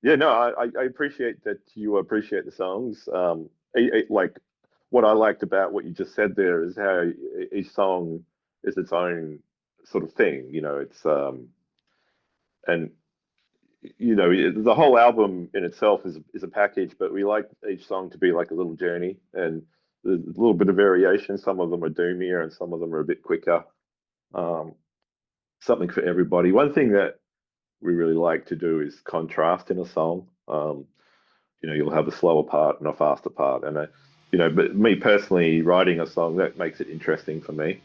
Yeah, no, I appreciate that you appreciate the songs. Like what I liked about what you just said there is how each song is its own sort of thing. It's and the whole album in itself is a package, but we like each song to be like a little journey, and there's a little bit of variation. Some of them are doomier, and some of them are a bit quicker. Um, Something for everybody. One thing that we really like to do is contrast in a song. You'll have a slower part and a faster part, and but me personally, writing a song that makes it interesting for me.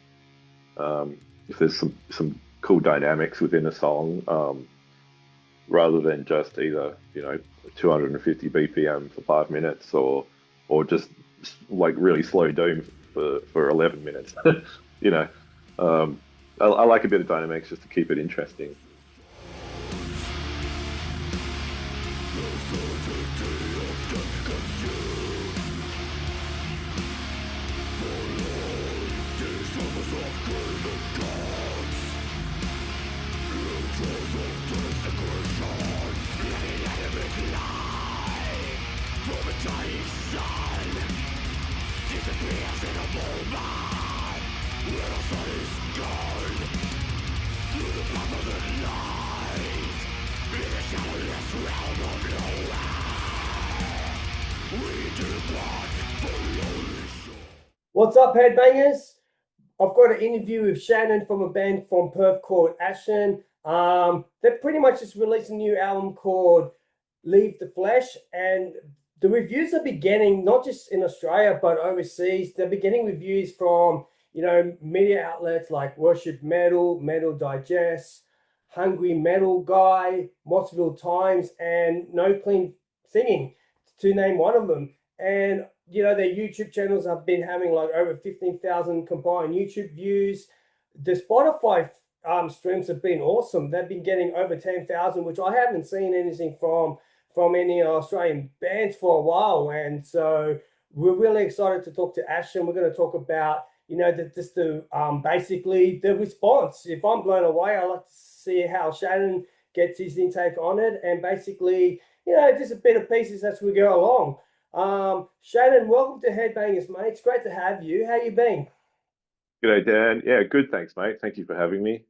If there's some cool dynamics within a song, rather than just either 250 BPM for 5 minutes or just like really slow doom for 11 minutes. you know, I like a bit of dynamics just to keep it interesting. What's up, Headbangers? I've got an interview with Shannon from a band from Perth called Ashen. They're pretty much just released a new album called Leave the Flesh, and the reviews are beginning not just in Australia but overseas. They're beginning reviews from media outlets like Worship Metal, Metal Digest, Hungry Metal Guy, Mossville Times, and No Clean Singing, to name one of them. And their YouTube channels have been having like over 15,000 combined YouTube views. The Spotify streams have been awesome. They've been getting over 10,000, which I haven't seen anything from any Australian bands for a while. And so we're really excited to talk to Ashen. We're going to talk about basically the response. If I'm blown away, I like to see how Shannon gets his intake on it, and basically just a bit of pieces as we go along. Shannon, welcome to Headbangers, mate. It's great to have you. How you been? G'day, Dan. Yeah, good. Thanks, mate. Thank you for having me.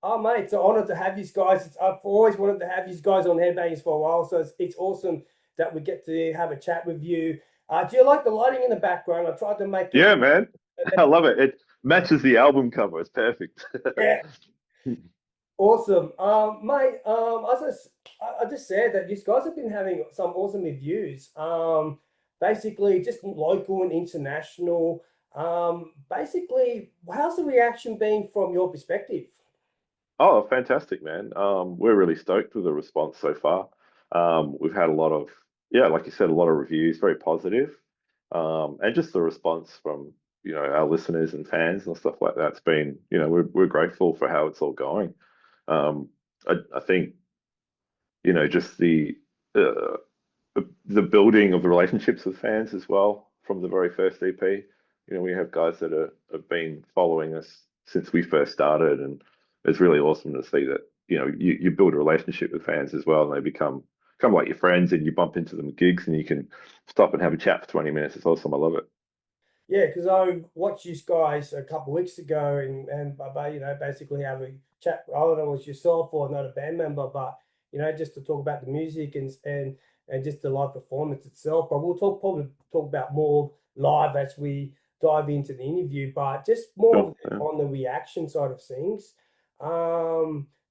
Oh, mate, it's an honor to have you guys. I've always wanted to have you guys on Headbangers for a while, so it's awesome that we get to have a chat with you. Do you like the lighting in the background? I tried to make it. Yeah, man. I love it. It matches the album cover. It's perfect. Yeah. Awesome. Mate, I just said that these guys have been having some awesome reviews. Basically just local and international. Basically, how's the reaction been from your perspective? Oh, fantastic, man. We're really stoked with the response so far. We've had a lot of, yeah, like you said, a lot of reviews, very positive. And just the response from, our listeners and fans and stuff like that's been, we're grateful for how it's all going. Um, I think, just uh, the building of the relationships with fans as well from the very first EP. We have guys that have been following us since we first started, and it's really awesome to see that you build a relationship with fans as well, and they become like your friends, and you bump into them at gigs, and you can stop and have a chat for 20 minutes. It's awesome. I love it. Yeah, because I watched you guys a couple of weeks ago, and basically have a chat. I don't know if it was yourself or another band member, but just to talk about the music and just the live performance itself. But we'll probably talk about more live as we dive into the interview. But just more Sure. Yeah. on the reaction side of things.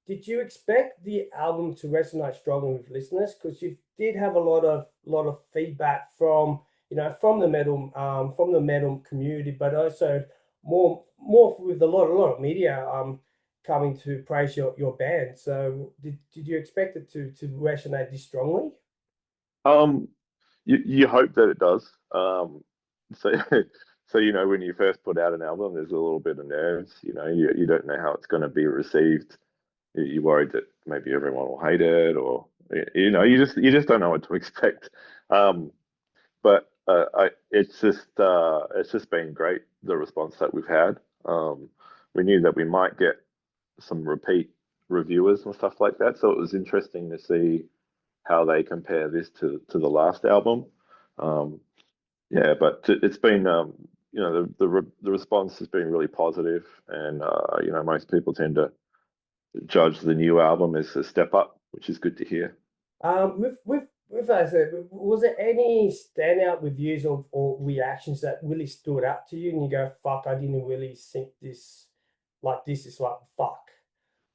Did you expect the album to resonate strongly with listeners? Because you did have a lot of feedback from the metal community, but also more with a lot of media coming to praise your band. So did you expect it to resonate this strongly? Um, you hope that it does. So so when you first put out an album, there's a little bit of nerves. You don't know how it's going to be received. You're worried that maybe everyone will hate it, or you just don't know what to expect. But it's just been great, the response that we've had. We knew that we might get some repeat reviewers and stuff like that, so it was interesting to see how they compare this to the last album. Um, yeah, but it's been the response has been really positive, and most people tend to judge the new album as a step up, which is good to hear. With that said, was there any standout reviews or reactions that really stood out to you, and you go, "Fuck, I didn't really think this this is like fuck."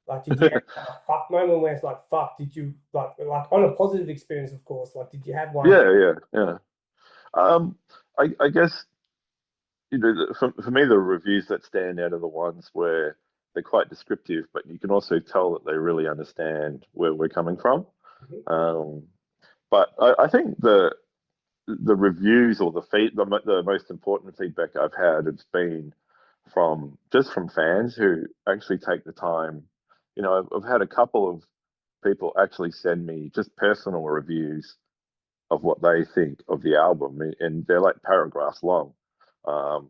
Like, did you have a fuck moment where it's like, "Fuck"? Did you like on a positive experience, of course? Like, did you have one? Yeah. Um, I guess for me the reviews that stand out are the ones where they're quite descriptive, but you can also tell that they really understand where we're coming from. Mhm. Um, but I think the reviews or the most important feedback I've had has been from fans who actually take the time. I've had a couple of people actually send me just personal reviews of what they think of the album, and they're like paragraphs long. Um,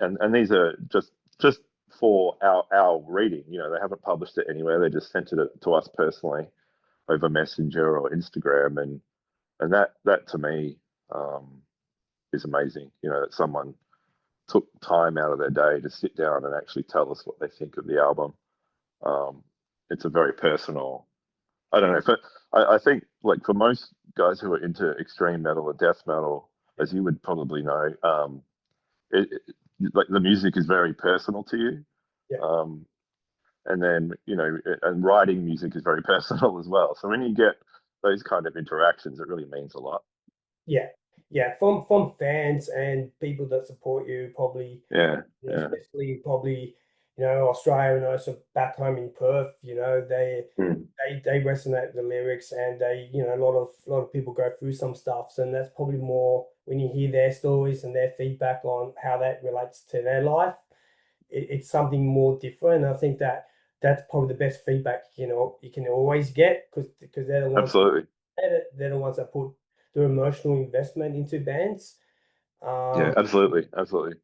and these are just for our reading. They haven't published it anywhere. They just sent it to us personally over Messenger or Instagram, and that to me is amazing. That someone took time out of their day to sit down and actually tell us what they think of the album. Um, it's a very personal. I don't know. I think like for most guys who are into extreme metal or death metal, as you would probably know, like the music is very personal to you. Yeah. Um, and then and writing music is very personal as well. So when you get those kind of interactions, it really means a lot. Yeah, yeah, from fans and people that support you, probably, Yeah, yeah. especially probably, Australia and also back home in Perth, Mm, they resonate with the lyrics, and they, a lot of people go through some stuff, and that's probably more when you hear their stories and their feedback on how that relates to their life. It's something more different. And I think that's probably the best feedback you can always get, because absolutely. they're the ones that put their emotional investment into bands. Yeah, Um, absolutely, absolutely.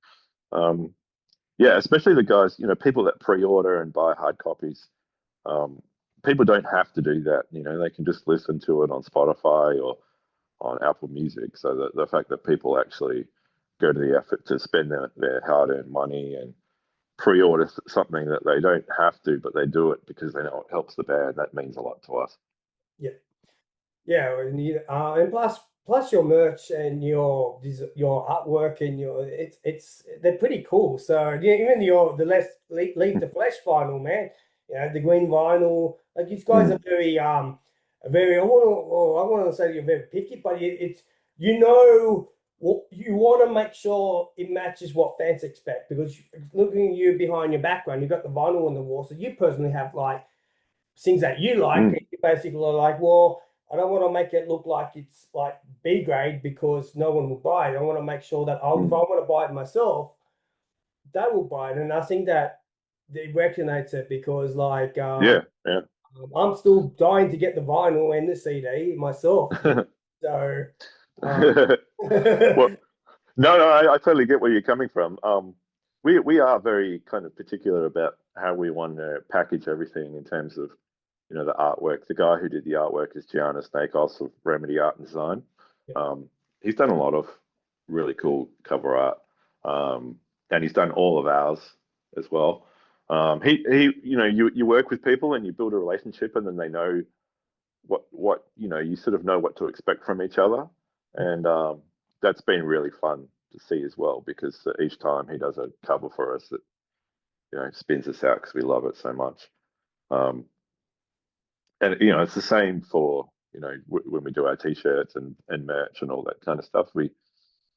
Um, yeah, especially the guys, people that pre-order and buy hard copies. Um, People don't have to do that. They can just listen to it on Spotify or on Apple Music. So the fact that people actually go to the effort to spend their hard-earned money and pre-order something that they don't have to, but they do it because they know it helps the band, that means a lot to us. yeah, yeah, and plus your merch and your artwork and it's they're pretty cool. So yeah, even the less leave the flesh vinyl, man. The green vinyl. Like, these guys are Mm, very. I want to say you're very picky, but it's you know what you want to make sure it matches what fans expect, because looking at you behind your background, you've got the vinyl on the wall, so you personally have like things that you like, mm, and you basically are like, well, I don't want to make it look like it's like B grade because no one will buy it. I want to make sure that if I mm. want to buy it myself, they will buy it. And I think that they recognize it, because Yeah, yeah. I'm still dying to get the vinyl and the CD myself. So um, Well, no, I totally get where you're coming from. We are very kind of particular about how we want to package everything in terms of, the artwork. The guy who did the artwork is Giannis Nakos of Remedy Art and Design. Um, he's done a lot of really cool cover art, and he's done all of ours as well. You work with people and you build a relationship, and then they know what you sort of know what to expect from each other, and that's been really fun to see as well, because each time he does a cover for us, it spins us out because we love it so much. Um, and it's the same for when we do our t-shirts and merch and all that kind of stuff. We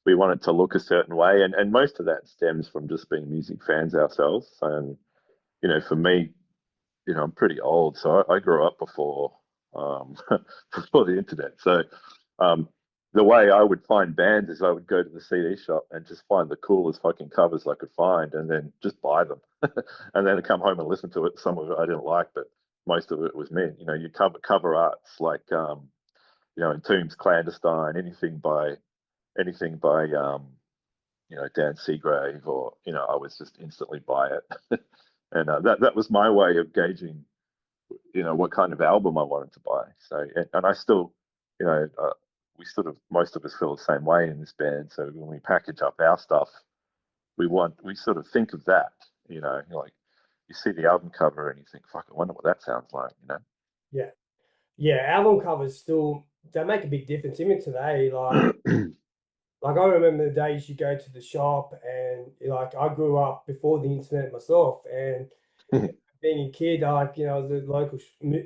want it to look a certain way, and most of that stems from just being music fans ourselves. And for me, I'm pretty old, so I grew up before before the internet. So um, the way I would find bands is I would go to the CD shop and just find the coolest fucking covers I could find, and then just buy them, and then come home and listen to it. Some of it I didn't like, but most of it was me. You cover arts like Entombed's Clandestine, anything by Dan Seagrave, or I was just instantly buy it, and that was my way of gauging what kind of album I wanted to buy. So, and I still we sort of most of us feel the same way in this band. So when we package up our stuff, we sort of think of that. Like you see the album cover and you think, "Fuck, I wonder what that sounds like." Yeah. Yeah, album covers still they make a big difference even today. Like I remember the days you go to the shop and like I grew up before the internet myself, and being a kid, the local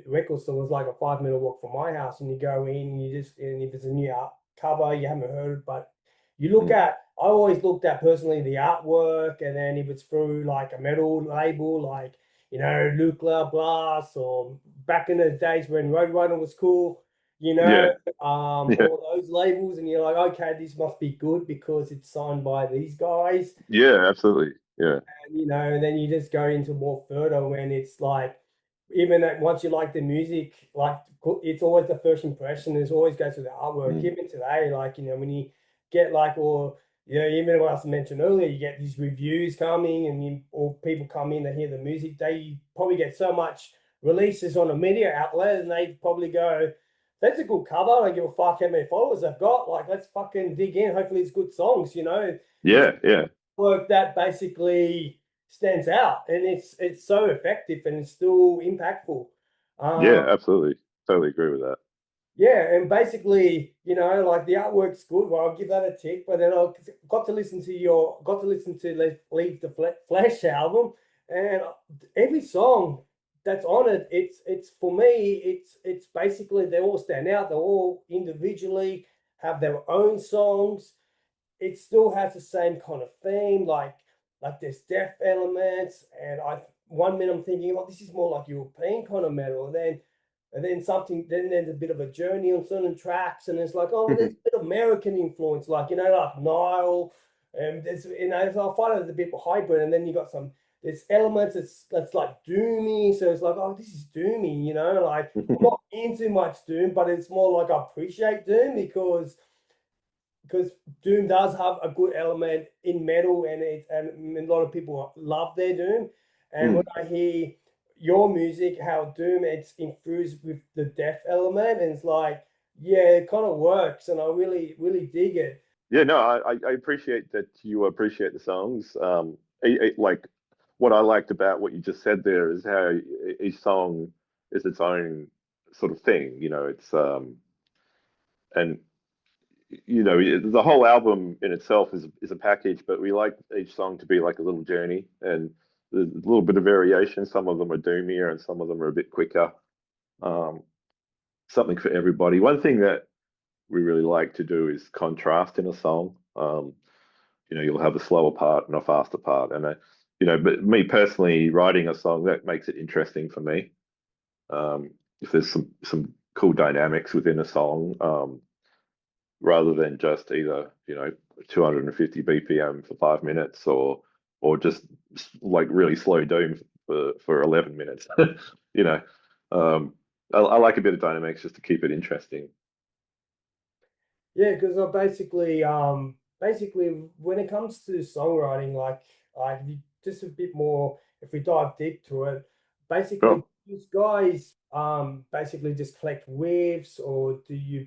record store was like a 5 minute walk from my house, and you go in, and and if it's a new art cover you haven't heard, but you look at, I always looked at personally the artwork, and then if it's through like a metal label, like Nuclear Blast, or back in the days when Roadrunner was cool, Yeah, yeah, all those labels, and you're like, okay, this must be good because it's signed by these guys. yeah, absolutely. Yeah. And then you just go into more further when it's like, even that once you like the music, like it's always the first impression. It's always goes to the artwork. Mm. Even today, like when you get like, or even what I mentioned earlier, you get these reviews coming, and or people come in to hear the music. They probably get so much releases on a media outlet, and they probably go, "That's a good cover. I don't give a fuck how many followers they've got. Like, let's fucking dig in. Hopefully, it's good songs." It's Yeah, yeah, work that basically stands out, and it's so effective and it's still impactful. yeah, Um, absolutely. Totally agree with that. yeah, and basically, like the artwork's good. Well, I'll give that a tick. But then I got to listen to Leave the Flesh album, and every song that's on it, it's for me, it's basically they all stand out. They all individually have their own songs. It still has the same kind of theme, like there's death elements, and I 1 minute I'm thinking, oh, this is more like European kind of metal, then there's a bit of a journey on certain tracks, and it's like, oh, there's a bit of American influence, like like Nile, and there's so I find it a bit hybrid, and then you got there's elements that's like doomy, so it's like, oh, this is doomy, like I'm not into much doom, but it's more like I appreciate doom because Doom does have a good element in metal, and a lot of people love their Doom. And when Mm. I hear your music, how Doom it's infused with the death element, and it's like, yeah, it kind of works, and I really really dig it. Yeah, no, I appreciate that you appreciate the songs. Like what I liked about what you just said there is how each song is its own sort of thing. And the whole album in itself is a package, but we like each song to be like a little journey, and there's a little bit of variation. Some of them are doomier, and some of them are a bit quicker. Um, Something for everybody. One thing that we really like to do is contrast in a song. You'll have a slower part and a faster part, and but me personally, writing a song that makes it interesting for me. If there's some cool dynamics within a song, rather than just either 250 BPM for 5 minutes, or just like really slow doom for 11 minutes. you know, I like a bit of dynamics just to keep it interesting. Yeah, because I basically when it comes to songwriting, like just a bit more, if we dive deep to it, basically Sure. these guys basically just collect riffs, or do you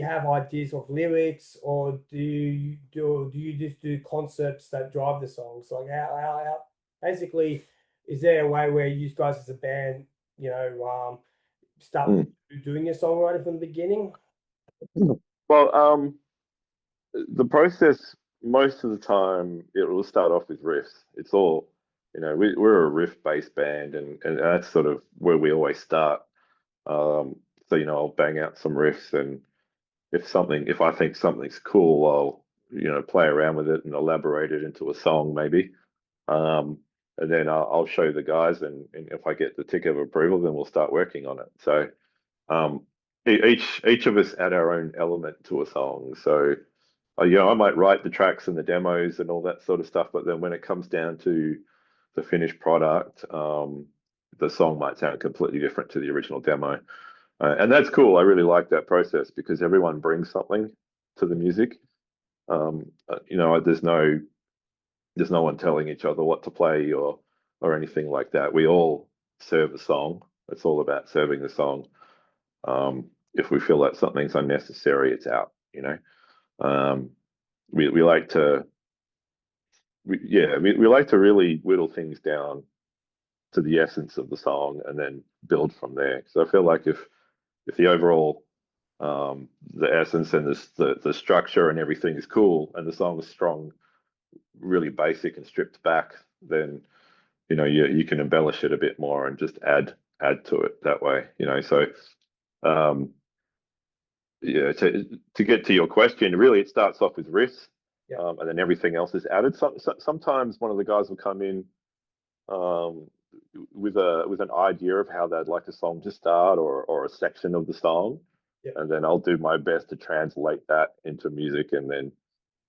have ideas of lyrics, or do you just do concepts that drive the songs? Like how basically, is there a way where you guys as a band, start Mm. doing your songwriting from the beginning? Well, the process most of the time it will start off with riffs. It's all, we're a riff-based band, and that's sort of where we always start. Um, so I'll bang out some riffs, and if I think something's cool, I'll play around with it and elaborate it into a song maybe. Um, and then I'll show the guys, and if I get the tick of approval, then we'll start working on it. So um, each of us add our own element to a song. So I might write the tracks and the demos and all that sort of stuff, but then when it comes down to the finished product, the song might sound completely different to the original demo. And that's cool. I really like that process because everyone brings something to the music. There's no one telling each other what to play or anything like that. We all serve a song. It's all about serving the song. if we feel like something's unnecessary, it's out. You know, um, we like to we like to really whittle things down to the essence of the song and then build from there. So I feel like if the overall the essence and the structure and everything is cool and the song is strong, really basic and stripped back, then you know you can embellish it a bit more and just add to it that way. You know, so um, yeah, to get to your question, really it starts off with riffs, Yeah. and then everything else is added. Sometimes one of the guys will come in um, with an idea of how they'd like a song to start or a section of the song, Yeah. and then I'll do my best to translate that into music, and then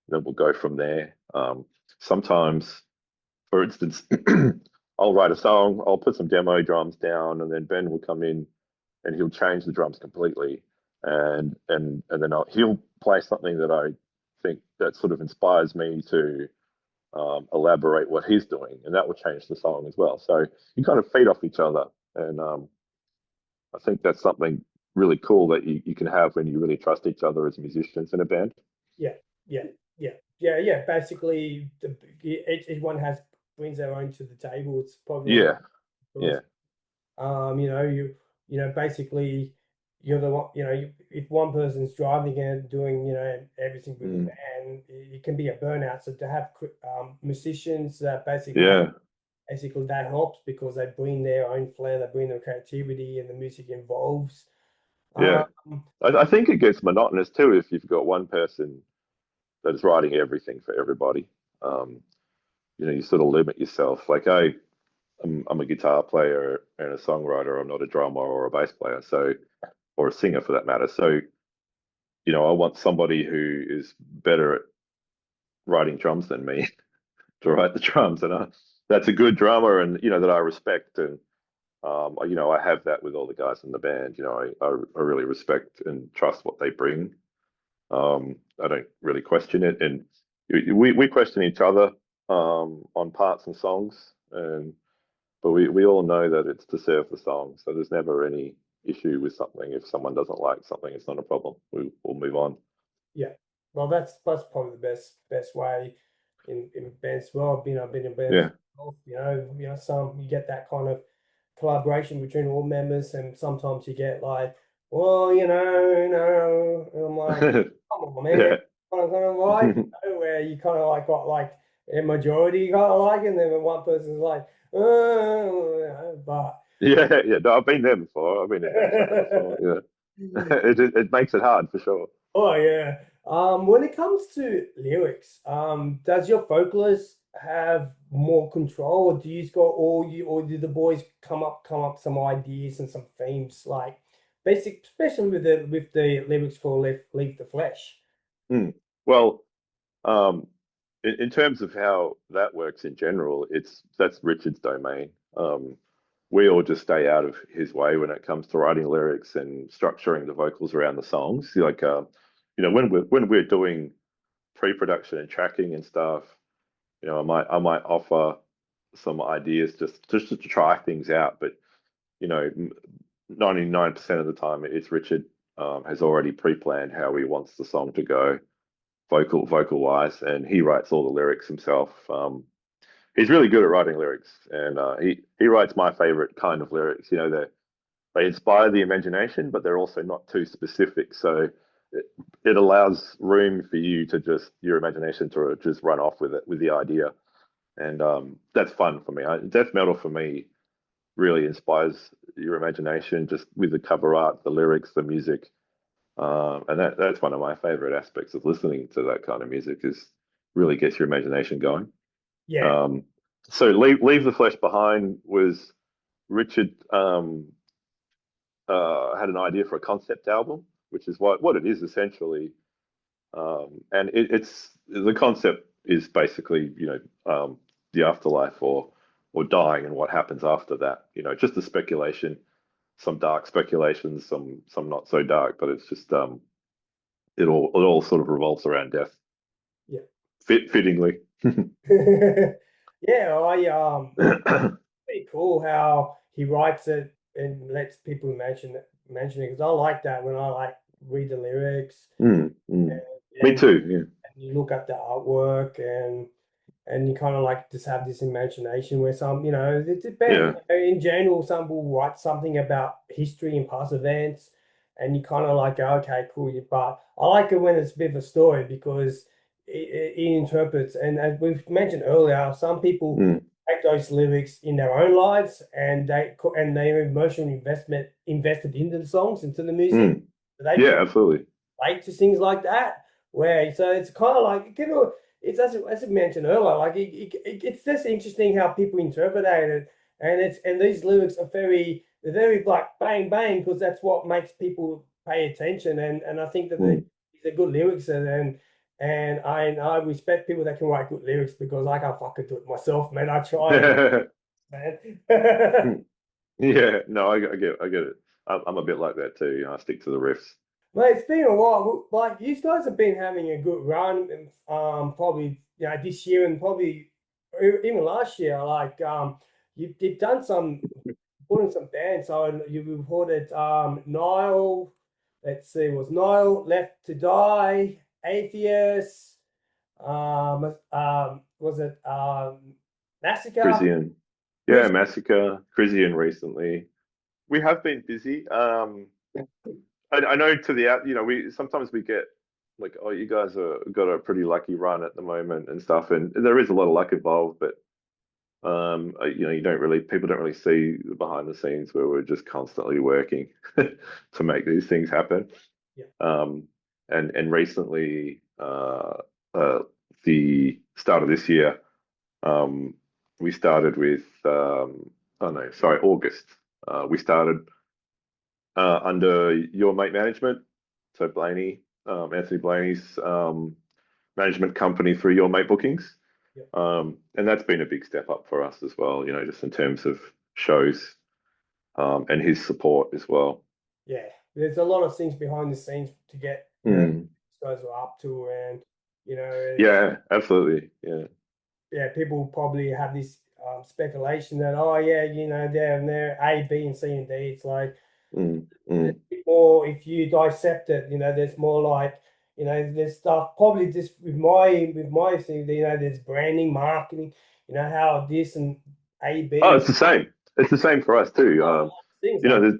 we'll go from there. Sometimes, for instance, I'll write a song, I'll put some demo drums down, and then Ben will come in and he'll change the drums completely, and then he'll play something that I think that sort of inspires me to elaborate what he's doing, and that will change the song as well. So you kind of feed off each other, and I think that's something really cool that you can have when you really trust each other as musicians in a band. Yeah, yeah, yeah. Basically, each one has brings their own to the table. It's probably Yeah, yeah, basically you're the one, if one person's driving and doing, everything with the mm, band, it can be a burnout. So to have musicians that yeah, basically that helps because they bring their own flair, they bring their creativity, and the music involves. yeah. Um, I think it gets monotonous too if you've got one person that is writing everything for everybody. Um, you know, you sort of limit yourself. Like I'm a guitar player and a songwriter. I'm not a drummer or a bass player, so or a singer for that matter. So, you know, I want somebody who is better at writing drums than me to yeah, write the drums, and that's a good drummer, and you know that I respect, and you know, I have that with all the guys in the band. You know, I really respect and trust what they bring. I don't really question it, and we question each other on parts and songs, and but we all know that it's to serve the song, so there's never any issue with something. If someone doesn't like something, it's not a problem. We'll move on. yeah. Well, that's probably the best way in bands. Well, I've been in bands, Yeah, some you get that kind of collaboration between all members, and sometimes you get like, well, and I'm like, come on, man, yeah, kind of like, where you kind of like got like a majority kind of like, and then when one person's like, but yeah. No, I've been there before. I've been in bands like that before. Yeah, it makes it hard for sure. oh yeah. When it comes to lyrics, does your vocalist have more control, or do you got all you, or do the boys come up some ideas and some themes, like basic, especially with the lyrics for Leave the Flesh? Mm. Well, um, in terms of how that works in general, that's Richard's domain. We all just stay out of his way when it comes to writing lyrics and structuring the vocals around the songs. Like, you know, when we're doing pre-production and tracking and stuff, you know, I might offer some ideas just to try things out. But you know, 99% of the time, it's Richard has already pre-planned how he wants the song to go, vocal wise, and he writes all the lyrics himself. He's really good at writing lyrics, and he writes my favorite kind of lyrics. You know, they inspire the imagination, but they're also not too specific. So it allows room for you to just your imagination to just run off with it with the idea, and that's fun for me. Death metal for me really inspires your imagination, just with the cover art, the lyrics, the music, and that's one of my favorite aspects of listening to that kind of music is really gets your imagination going. Yeah, Um, so leave the flesh behind was Richard had an idea for a concept album, which is what it is essentially. And it's the concept is basically the afterlife or dying and what happens after that. You know, just a speculation, some dark speculations, some not so dark, but it's just it all sort of revolves around death, yeah. fittingly. Yeah, pretty cool how he writes it and lets people imagine mentioning because I like that when I like read the lyrics Mm, mm. Me and too. Yeah. you look at the artwork and you kind of like just have this imagination where some, it depends. Yeah. In general, some will write something about history and past events, and you kind of like go, okay, cool. But I like it when it's a bit of a story because it interprets. And as we've mentioned earlier, some people Mm, take those lyrics in their own lives and they're emotionally invested into the songs, into the music. mm. So they Yeah, can absolutely. relate to things like that. Where so it's kind of like it's as I mentioned earlier, like it's just interesting how people interpret it, and these lyrics are they're very like bang bang because that's what makes people pay attention, and I think that Mm. they're good lyrics, and I respect people that can write good lyrics because I can't fucking do it myself, man. I try, man. Mm. Yeah, no, I get it. I'm a bit like that too. I stick to the riffs. Mate, it's been a while. Like you guys have been having a good run, probably this year and probably even last year. Like you've done some putting some bands on. You reported Nile. Let's see, was Nile Left to Die, Atheist. Was it Massacre? Frisian. Yeah, Chris, Massacre, Frisian recently. We have been busy. I know to the out, we sometimes we get like, oh, you guys are got a pretty lucky run at the moment and stuff, and there is a lot of luck involved, but you don't really people don't really see the behind the scenes where we're just constantly working to make these things happen. yeah, Um, and recently, uh, the start of this year, um, we started with oh no, sorry, August. We started under your mate management, so Blaney, Anthony Blaney's management company through your mate bookings. yeah, And that's been a big step up for us as well, just in terms of shows, and his support as well. yeah. There's a lot of things behind the scenes to get Mm. these guys are up to, and it's Yeah, absolutely. Yeah. yeah, people probably have this speculation that oh yeah, they're A, B, and C and D. It's like Mm. there's Mm. more if you dissect it. There's more like there's stuff probably just with my thing. There's branding, marketing. How this and A, Oh, B, it's the same. It's the same for us too. things You know, like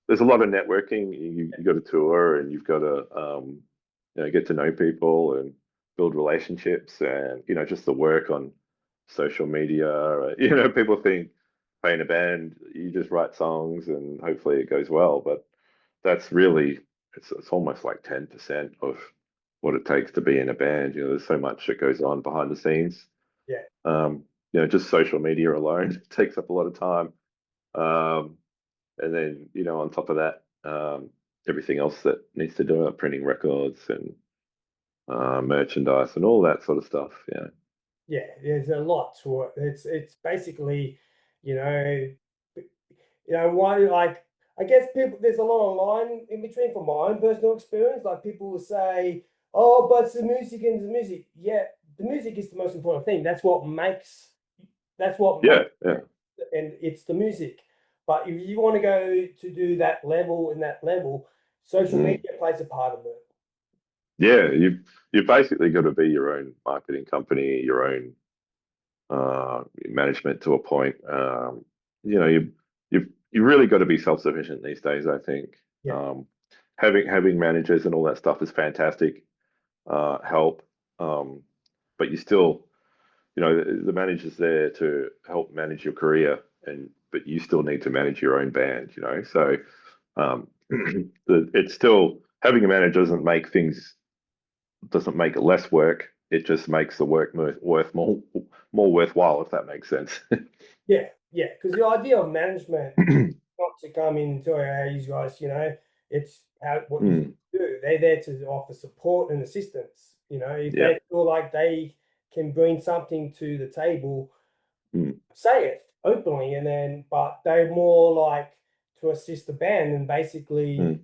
there's a lot of networking. You got to tour and you've got to get to know people and build relationships and just the work on social media. People think playing a band, you just write songs and hopefully it goes well, but that's really it's almost like 10% of what it takes to be in a band. There's so much that goes on behind the scenes. yeah, Um, just social media alone takes up a lot of time. Um, and then, on top of that, everything else that needs to do it, printing records and merchandise and all that sort of stuff. Yeah. yeah. There's a lot to it. It's basically you know why like I guess people there's a lot of line in between from my own personal experience. Like people will say, "Oh, but it's the music and the music." Yeah, the music is the most important thing. That's what Yeah. makes Yeah. and it's the music. But if you want to go to do that level and that level, social Mm. media plays a part of it. Yeah. You basically got to be your own marketing company, your own management to a point. You really got to be self-sufficient these days, I think. Yeah, Um, having managers and all that stuff is fantastic, help. Um, but you still, the manager's there to help manage your career, but you still need to manage your own band. So um, it's still having a manager doesn't make it less work. It just makes the work worth more worthwhile, if that makes sense. yeah, yeah. Because the idea of management not to come in and tell you how you guys, it's how what you Mm, do. They're there to offer support and assistance. If yeah. they feel like they can bring something to the table, Mm, say it openly, and then but they're more like to assist the band and basically mm,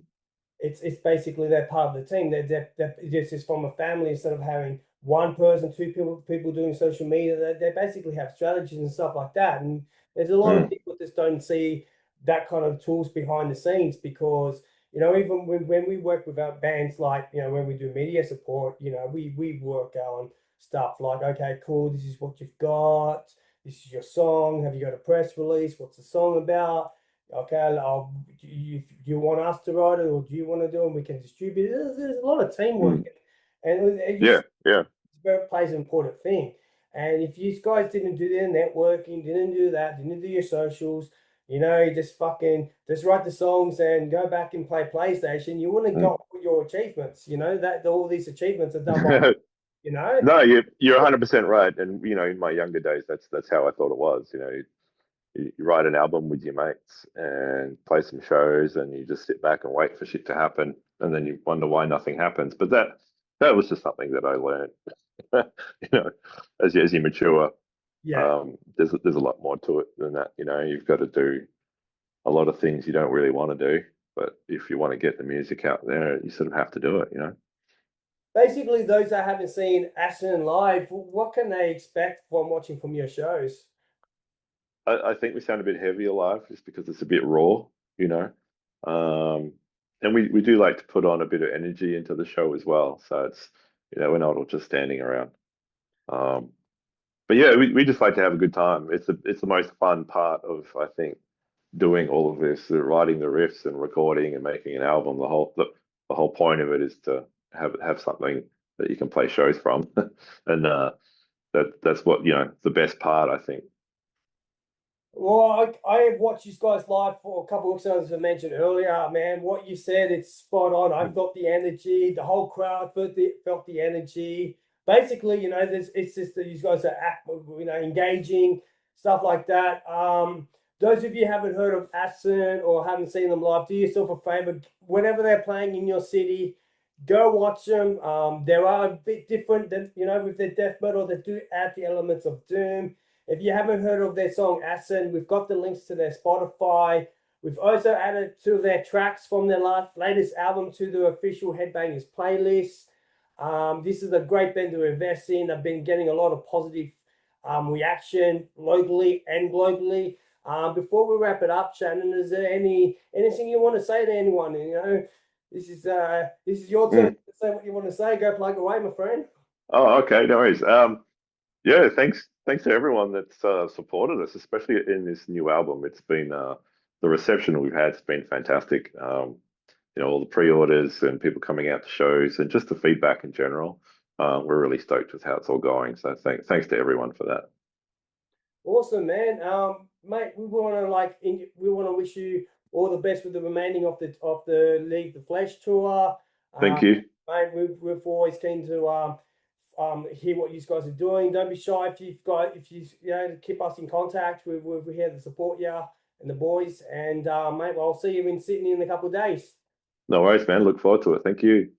it's basically they're part of the team. They're just is from a family instead of having one person, two people doing social media. They basically have strategies and stuff like that. And there's a lot of mm, people just don't see that kind of tools behind the scenes, because even when we work with our bands, like when we do media support, we work on stuff like, okay, cool, this is what you've got, this is your song, have you got a press release, what's the song about, okay, do you want us to write it, or do you want to do it, and we can distribute it. There's a lot of teamwork, and Yeah, yeah. it plays an important thing. And if you guys didn't do their networking, didn't do that, didn't do your socials, you just write the songs and go back and play PlayStation, you wouldn't got all your achievements. That all these achievements are done by, you know. No, you're 100% right. And in my younger days, that's how I thought it was. You write an album with your mates and play some shows, and you just sit back and wait for shit to happen, and then you wonder why nothing happens. But that was just something that I learned. As you mature, Yeah. there's a lot more to it than that. You've got to do a lot of things you don't really want to do, but if you want to get the music out there, you sort of have to do it. Basically, those that haven't seen Ashen live, what can they expect from watching from your shows? I think we sound a bit heavier live just because it's a bit raw, you know. And we do like to put on a bit of energy into the show as well. So we're not all just standing around. Um, but yeah, we just like to have a good time. It's the most fun part of, I think, doing all of this, writing the riffs and recording and making an album. The whole point of it is to have something that you can play shows from, and that's what the best part, I think. Well, I have watched you guys live for a couple of episodes, as I mentioned earlier. Man, what you said, it's spot on. I felt the energy. The whole crowd felt the energy. Basically, it's just that you guys are engaging, stuff like that. Those of you who haven't heard of Ashen or haven't seen them live, do yourself a favor. Whenever they're playing in your city, go watch them. There are a bit different than with their death metal. They do add the elements of doom. If you haven't heard of their song Ashen, we've got the links to their Spotify. We've also added to their tracks from their latest album to the official Headbangers playlist. This is a great band to invest in. They've been getting a lot of positive reaction locally and globally. Before we wrap it up, Shannon, is there anything you want to say to anyone? This is your turn to say what you want to say. Go plug away, my friend. Oh, okay, no worries. Yeah, thanks to everyone that's supported us, especially in this new album. It's been the reception we've had has been fantastic. All the pre-orders and people coming out to shows and just the feedback in general. We're really stoked with how it's all going. So thanks to everyone for that. Awesome, man. Mate, we want to wish you all the best with the remaining of the Leave the Flesh tour. Thank you. Mate, we're always keen to hear what you guys are doing. Don't be shy if keep us in contact. We're here to support you and the boys. And mate, well, I'll see you in Sydney in a couple of days. No worries, man. Look forward to it. Thank you.